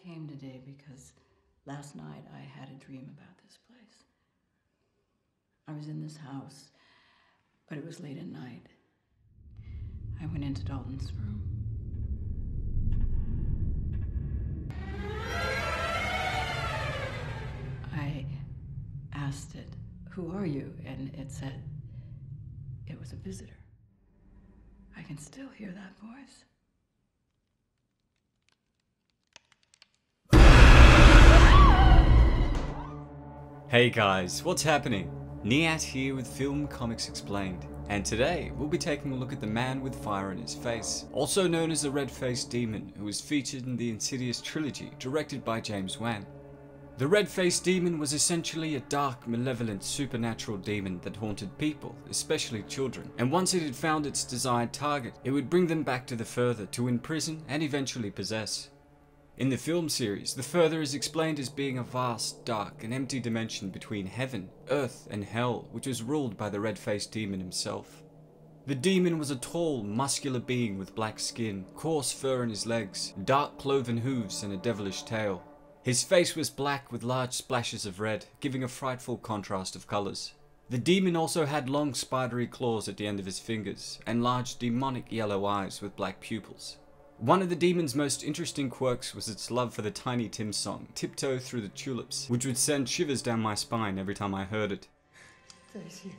came today because last night I had a dream about this place. I was in this house, but it was late at night. I went into Dalton's room. I asked it, "Who are you?" And it said it was a visitor. I can still hear that voice. Hey guys, what's happening? Niyat here with Film Comics Explained, and today we'll be taking a look at the man with fire in his face, also known as the red-faced demon, who was featured in the Insidious trilogy directed by James Wan. The red-faced demon was essentially a dark, malevolent, supernatural demon that haunted people, especially children, and once it had found its desired target, it would bring them back to the Further to imprison and eventually possess. In the film series, the Further is explained as being a vast, dark, and empty dimension between heaven, earth, and hell, which was ruled by the red-faced demon himself. The demon was a tall, muscular being with black skin, coarse fur on his legs, dark cloven hooves, and a devilish tail. His face was black with large splashes of red, giving a frightful contrast of colours. The demon also had long spidery claws at the end of his fingers, and large demonic yellow eyes with black pupils. One of the demon's most interesting quirks was its love for the Tiny Tim song, Tiptoe Through the Tulips, which would send shivers down my spine every time I heard it. There's you.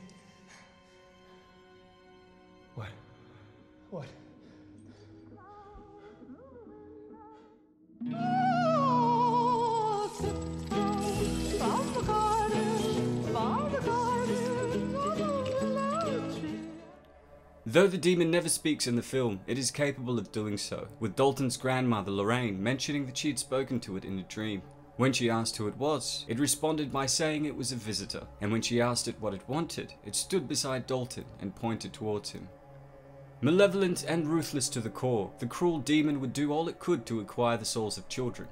What? What? Though the demon never speaks in the film, it is capable of doing so, with Dalton's grandmother Lorraine mentioning that she had spoken to it in a dream. When she asked who it was, it responded by saying it was a visitor, and when she asked it what it wanted, it stood beside Dalton and pointed towards him. Malevolent and ruthless to the core, the cruel demon would do all it could to acquire the souls of children.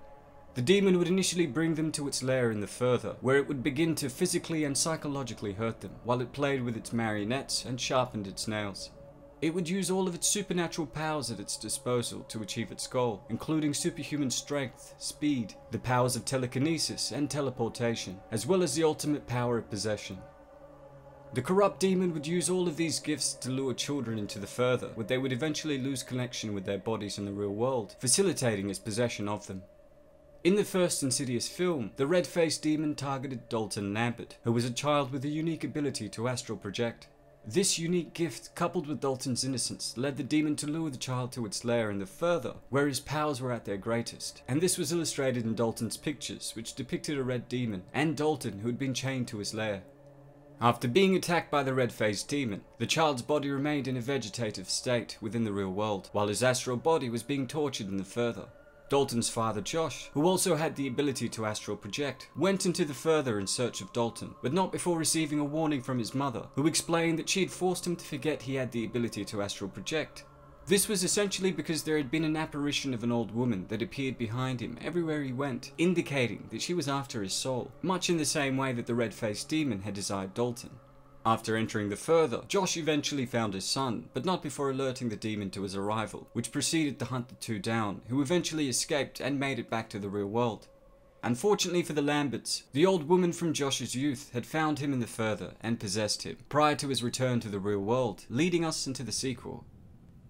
The demon would initially bring them to its lair in the Further, where it would begin to physically and psychologically hurt them, while it played with its marionettes and sharpened its nails. It would use all of its supernatural powers at its disposal to achieve its goal, including superhuman strength, speed, the powers of telekinesis and teleportation, as well as the ultimate power of possession. The corrupt demon would use all of these gifts to lure children into the Further, where they would eventually lose connection with their bodies in the real world, facilitating its possession of them. In the first Insidious film, the red-faced demon targeted Dalton Lambert, who was a child with a unique ability to astral project. This unique gift, coupled with Dalton's innocence, led the demon to lure the child to its lair in the Further, where his powers were at their greatest, and this was illustrated in Dalton's pictures, which depicted a red demon, and Dalton, who had been chained to his lair. After being attacked by the red-faced demon, the child's body remained in a vegetative state within the real world, while his astral body was being tortured in the Further. Dalton's father Josh, who also had the ability to astral project, went into the Further in search of Dalton, but not before receiving a warning from his mother, who explained that she had forced him to forget he had the ability to astral project. This was essentially because there had been an apparition of an old woman that appeared behind him everywhere he went, indicating that she was after his soul, much in the same way that the red-faced demon had desired Dalton. After entering the Further, Josh eventually found his son, but not before alerting the demon to his arrival, which proceeded to hunt the two down, who eventually escaped and made it back to the real world. Unfortunately for the Lamberts, the old woman from Josh's youth had found him in the Further and possessed him, prior to his return to the real world, leading us into the sequel.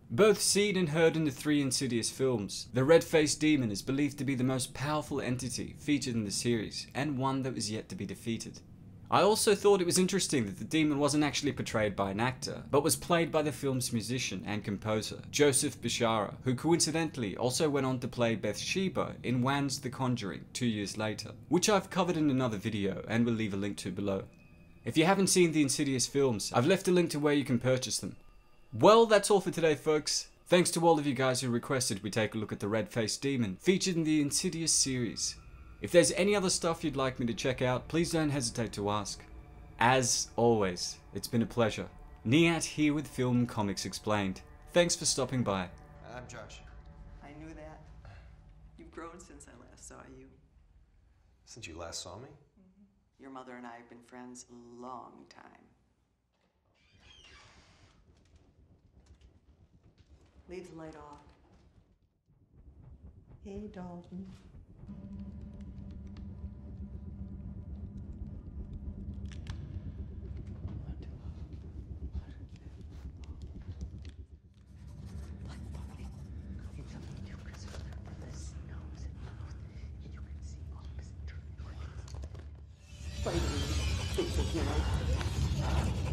Both seen and heard in the 3 Insidious films, the red-faced demon is believed to be the most powerful entity featured in the series, and one that was yet to be defeated. I also thought it was interesting that the demon wasn't actually portrayed by an actor, but was played by the film's musician and composer, Joseph Bishara, who coincidentally also went on to play Bathsheba in Wan's The Conjuring 2 years later, which I've covered in another video and will leave a link to below. If you haven't seen the Insidious films, I've left a link to where you can purchase them. Well, that's all for today, folks. Thanks to all of you guys who requested we take a look at the red-faced demon featured in the Insidious series. If there's any other stuff you'd like me to check out, please don't hesitate to ask. As always, it's been a pleasure. Niyat here with Film Comics Explained. Thanks for stopping by. I'm Josh. I knew that. You've grown since I last saw you. Since you last saw me? Your mother and I have been friends a long time. Leave the light off. Hey, Dalton. What do you mean? Think, you know?